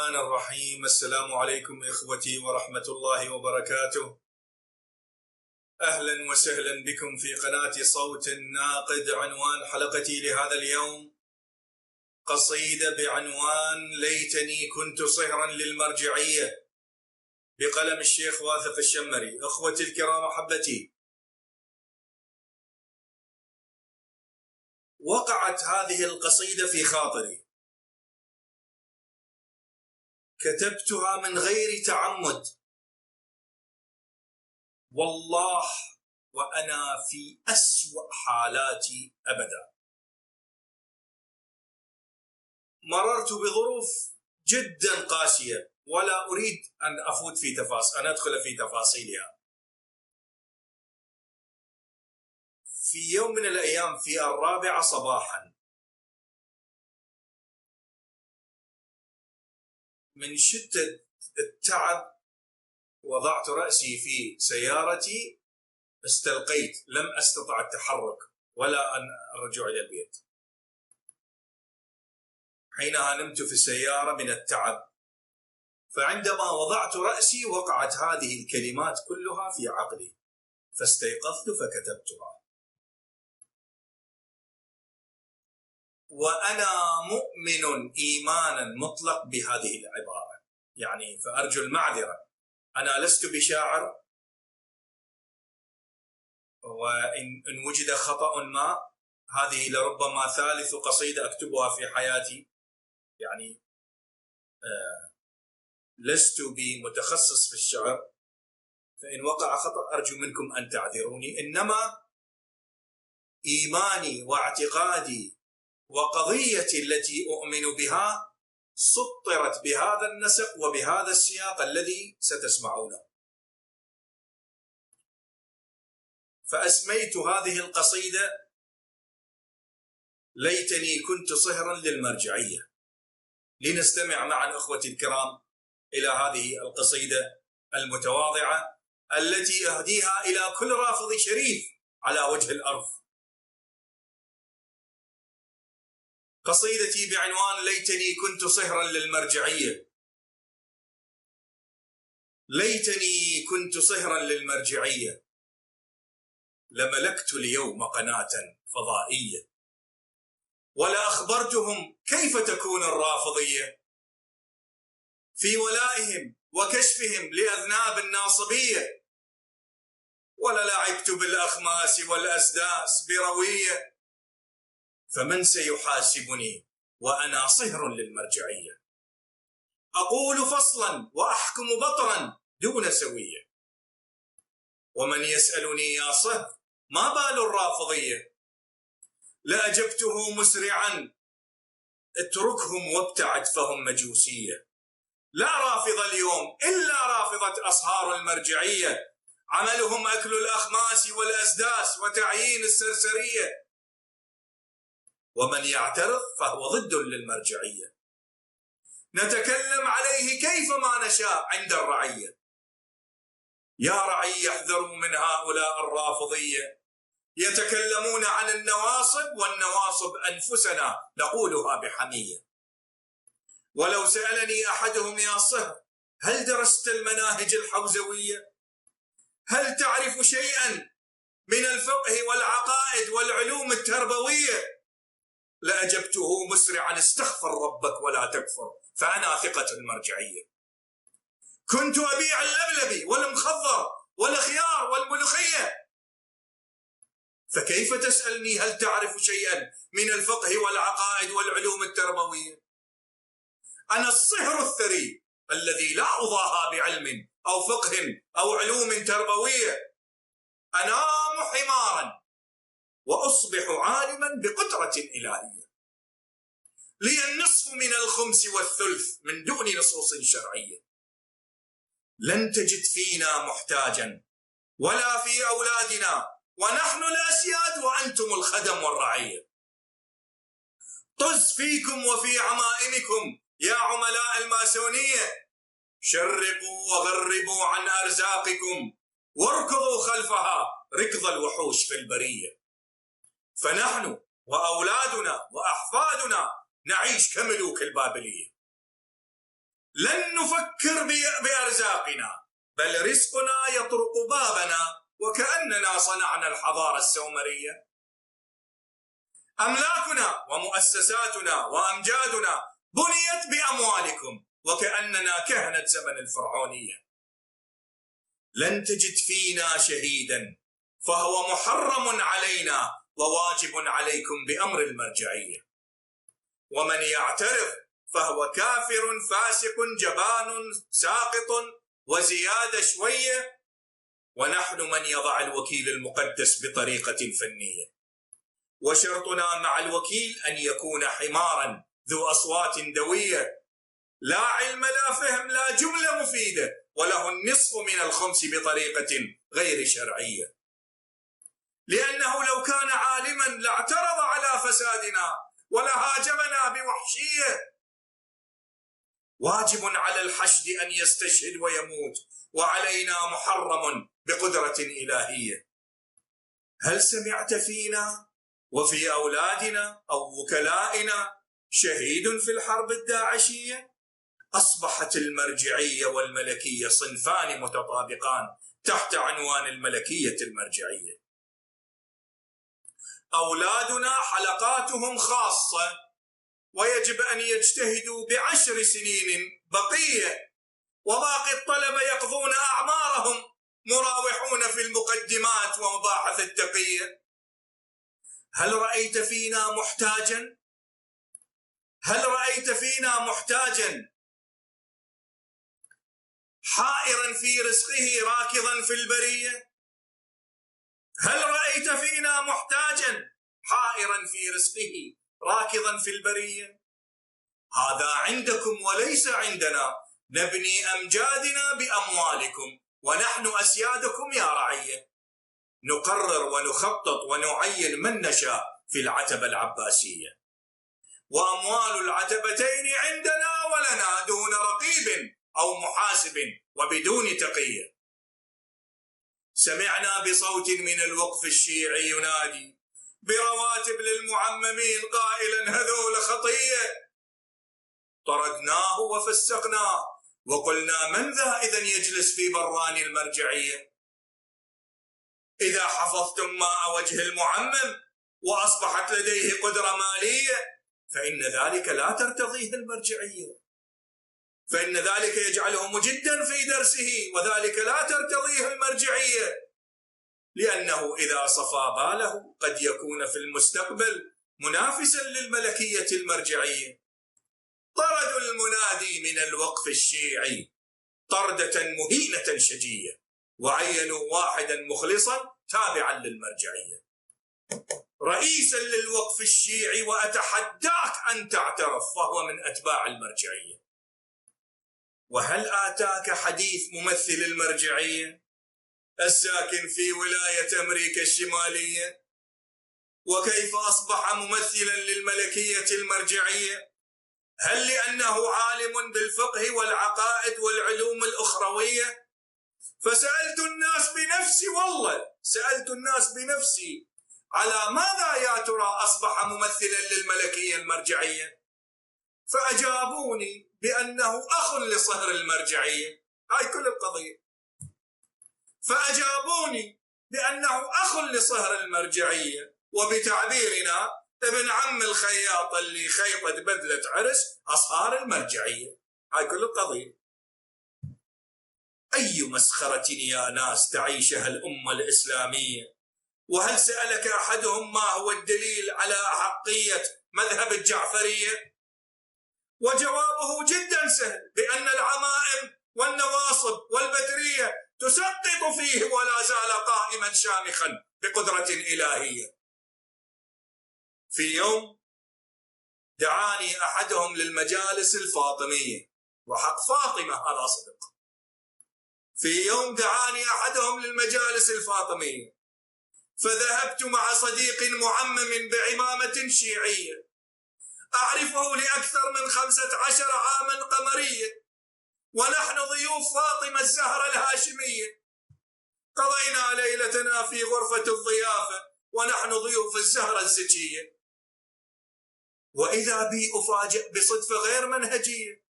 الرحمن الرحيم. السلام عليكم إخوتي ورحمة الله وبركاته. أهلا وسهلا بكم في قناة صوت الناقد. عنوان حلقتي لهذا اليوم قصيدة بعنوان ليتني كنت صهرا للمرجعية بقلم الشيخ واثق الشمري. أخوتي الكرام، أحبتي، وقعت هذه القصيدة في خاطري، كتبتها من غير تعمد والله، وأنا في أسوأ حالاتي أبدا. مررت بظروف جدا قاسية ولا أريد أن أدخل في تفاصيلها. في يوم من الأيام في 4 صباحا، من شدة التعب وضعت رأسي في سيارتي، استلقيت، لم أستطع التحرك ولا أن الرجوع إلى البيت. حينها نمت في السيارة من التعب، فعندما وضعت رأسي وقعت هذه الكلمات كلها في عقلي، فاستيقظت فكتبتها. وأنا مؤمن إيمانا مطلق بهذه العبارة، يعني فأرجو المعذرة، أنا لست بشاعر، وإن وجد خطأ ما، هذه لربما ثالث قصيدة أكتبها في حياتي، يعني لست بمتخصص في الشعر، فإن وقع خطأ أرجو منكم أن تعذروني. إنما إيماني واعتقادي وقضيتي التي أؤمن بها سطرت بهذا النسق وبهذا السياق الذي ستسمعونه. فأسميت هذه القصيدة ليتني كنت صهرا للمرجعية. لنستمع معا أخوتي الكرام إلى هذه القصيدة المتواضعة التي أهديها إلى كل رافض شريف على وجه الأرض. قصيدتي بعنوان ليتني كنت صهرا للمرجعية. ليتني كنت صهرا للمرجعية، لملكت اليوم قناة فضائية، ولا أخبرتهم كيف تكون الرافضية في ولائهم وكشفهم لأذناب الناصبية، ولا لعبت بالأخماس والأسداس بروية، فمن سيحاسبني وأنا صهر للمرجعية؟ أقول فصلا وأحكم بطرا دون سوية، ومن يسألني يا صهر ما بال الرافضية؟ لأجبته مسرعا اتركهم وابتعد فهم مجوسية. لا رافض اليوم إلا رافضة أصهار المرجعية، عملهم أكل الأخماس والأسداس وتعيين السرسرية، ومن يعترض فهو ضد للمرجعية. نتكلم عليه كيفما نشاء عند الرعية. يا رعي احذروا من هؤلاء الرافضية، يتكلمون عن النواصب والنواصب أنفسنا نقولها بحمية. ولو سألني أحدهم يا صهر هل درست المناهج الحوزوية؟ هل تعرف شيئا من الفقه والعقائد والعلوم التربوية؟ لأجبته مسرعا استغفر ربك ولا تكفر، فأنا ثقة المرجعية. كنت أبيع اللبلبي والمخضر والخيار والملوخية، فكيف تسألني هل تعرف شيئا من الفقه والعقائد والعلوم التربوية؟ أنا الصهر الثري الذي لا أضاهى بعلم أو فقه أو علوم تربوية. أنام حمارا وأصبح عالما بقدرة إلهية. لي النصف من الخمس والثلث من دون نصوص شرعية. لن تجد فينا محتاجا ولا في أولادنا، ونحن الأسياد وأنتم الخدم والرعية. طز فيكم وفي عمائمكم يا عملاء الماسونية، شرقوا وغربوا عن أرزاقكم واركضوا خلفها ركض الوحوش في البرية، فنحن وأولادنا وأحفادنا نعيش كملوك البابلية. لن نفكر بأرزاقنا، بل رزقنا يطرق بابنا وكأننا صنعنا الحضارة السومرية. أملاكنا ومؤسساتنا وأمجادنا بنيت بأموالكم وكأننا كهنة زمن الفرعونية. لن تجد فينا شهيدا، فهو محرم علينا وواجب عليكم بأمر المرجعية. ومن يعترض فهو كافر فاسق جبان ساقط وزيادة شوية، ونحن من يضع الوكيل المقدس بطريقة فنية. وشرطنا مع الوكيل أن يكون حمارا ذو أصوات دوية، لا علم لا فهم لا جملة مفيدة، وله النصف من الخمس بطريقة غير شرعية، لأنه لو كان عالما لاعترض على فسادنا ولهاجمنا بوحشية. واجب على الحشد أن يستشهد ويموت، وعلينا محرم بقدرة إلهية. هل سمعت فينا وفي أولادنا أو وكلائنا شهيد في الحرب الداعشية؟ أصبحت المرجعية والملكية صنفان متطابقان تحت عنوان الملكية المرجعية. أولادنا حلقاتهم خاصة، ويجب أن يجتهدوا ب10 سنين بقية، وباقي الطلبة يقضون أعمارهم مراوحون في المقدمات ومباحث التقية. هل رأيت فينا محتاجا؟ هل رأيت فينا محتاجا حائرا في رزقه راكضا في البرية؟ هل رأيت فينا محتاجا حائرا في رزقه راكضا في البرية؟ هذا عندكم وليس عندنا، نبني أمجادنا بأموالكم ونحن أسيادكم يا رعية. نقرر ونخطط ونعين من نشاء في العتبة العباسية، وأموال العتبتين عندنا ولنا دون رقيب أو محاسب وبدون تقية. سمعنا بصوت من الوقف الشيعي ينادي برواتب للمعممين قائلا هذول خطية. طردناه وفسقناه وقلنا من ذا إذن يجلس في بران المرجعية؟ إذا حفظتم ماء وجه المعمم وأصبحت لديه قدرة مالية فإن ذلك لا ترتضيه المرجعية، فإن ذلك يجعله مجدا في درسه، وذلك لا ترتضيه المرجعية، لأنه إذا صفى باله قد يكون في المستقبل منافسا للملكية المرجعية. طردوا المنادي من الوقف الشيعي طردة مهينة شجية، وعينوا واحدا مخلصا تابعا للمرجعية رئيسا للوقف الشيعي، وأتحداك أن تعترف فهو من أتباع المرجعية. وهل آتاك حديث ممثل المرجعية الساكن في ولاية أمريكا الشمالية وكيف أصبح ممثلا للملكية المرجعية؟ هل لأنه عالم بالفقه والعقائد والعلوم الأخروية؟ فسألت الناس بنفسي، والله سألت الناس بنفسي على ماذا يا ترى أصبح ممثلا للملكية المرجعية؟ فأجابوني بأنه أخ لصهر المرجعية. هاي كل القضية. فأجابوني بأنه أخ لصهر المرجعية، وبتعبيرنا ابن عم الخياط اللي خيطت بدلة عرس أصهار المرجعية. هاي كل القضية. أي مسخرة يا ناس تعيشها الأمة الإسلامية؟ وهل سألك أحدهم ما هو الدليل على أحقية مذهب الجعفرية؟ وجوابه جدا سهل، بأن العمائم والنواصب والبدرية تسقط فيه ولا زال قائما شامخا بقدرة إلهية. في يوم دعاني أحدهم للمجالس الفاطمية، وحق فاطمة هذا صدق. في يوم دعاني أحدهم للمجالس الفاطمية، فذهبت مع صديق معمم بعمامة شيعية أعرفه لأكثر من 15 عاما قمرية، ونحن ضيوف فاطمة الزهرة الهاشمية. قضينا ليلتنا في غرفة الضيافة ونحن ضيوف الزهرة الزكية، وإذا بي أفاجئ بصدفة غير منهجية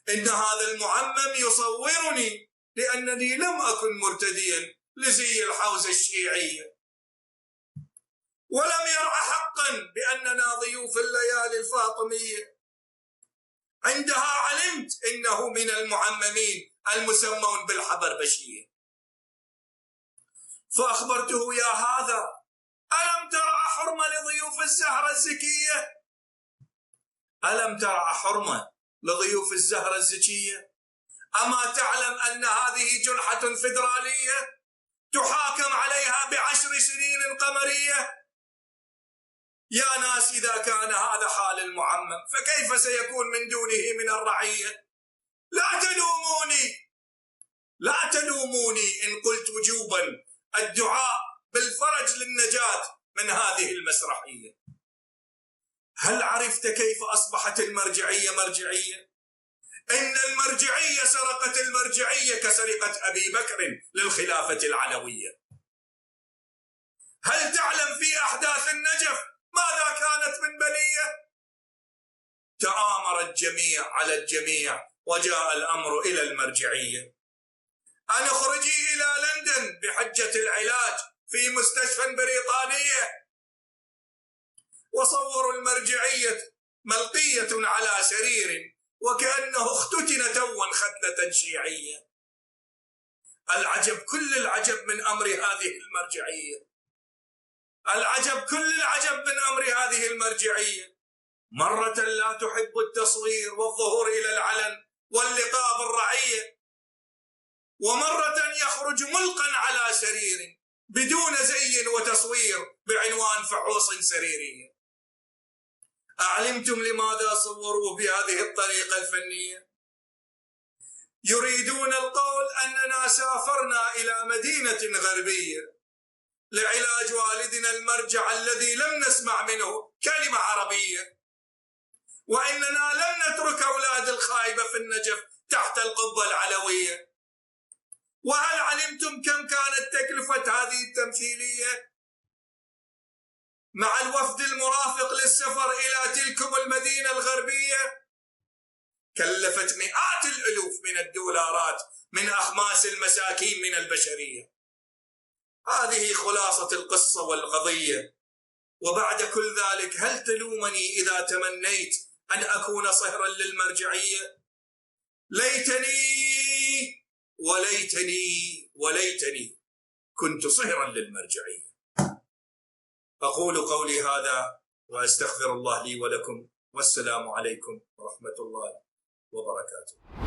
إن هذا المعمم يصورني لأنني لم أكن مرتديا لزي الحوزة الشيعية، ولم يرى حقا بأننا ضيوف الليالي الفاطمية. عندها علمت إنه من المعممين المسمون بالحبربشية، فأخبرته: يا هذا، ألم ترى حرمة لضيوف الزهرة الزكية؟ ألم ترى حرمة لضيوف الزهرة الزكية؟ أما تعلم أن هذه جنحة فيدرالية تحاكم عليها ب10 سنين قمرية؟ يا ناس، إذا كان هذا حال المعمم فكيف سيكون من دونه من الرعية؟ لا تلوموني إن قلت وجوبا الدعاء بالفرج للنجاة من هذه المسرحية. هل عرفت كيف أصبحت المرجعية مرجعية؟ إن المرجعية سرقت المرجعية كسرقة أبي بكر للخلافة العلوية. هل تعلم في أحداث النجف ماذا كانت من بلية؟ تآمر الجميع على الجميع وجاء الأمر إلى المرجعية أن اخرجي إلى لندن بحجة العلاج في مستشفى بريطانية، وصوروا المرجعية ملقية على سرير وكأنه اختتن توا ختلة شيعية. العجب كل العجب من أمر هذه المرجعية، العجب كل العجب من أمر هذه المرجعية. مرة لا تحب التصوير والظهور إلى العلن واللقاء بالرعية، ومرة يخرج ملقا على سرير بدون زي وتصوير بعنوان فحوص سريرية. أعلمتم لماذا صوروه بهذه الطريقة الفنية؟ يريدون القول أننا سافرنا إلى مدينة غربية لعلاج والدنا المرجع الذي لم نسمع منه كلمة عربية، وإننا لم نترك أولاد الخايبة في النجف تحت القبة العلوية. وهل علمتم كم كانت تكلفة هذه التمثيلية؟ مع الوفد المرافق للسفر إلى تلكم المدينة الغربية كلفت مئات الألوف من الدولارات من أخماس المساكين من البشرية. هذه خلاصة القصة والقضية. وبعد كل ذلك هل تلومني إذا تمنيت أن أكون صهرا للمرجعية؟ وليتني كنت صهرا للمرجعية. أقول قولي هذا وأستغفر الله لي ولكم، والسلام عليكم ورحمة الله وبركاته.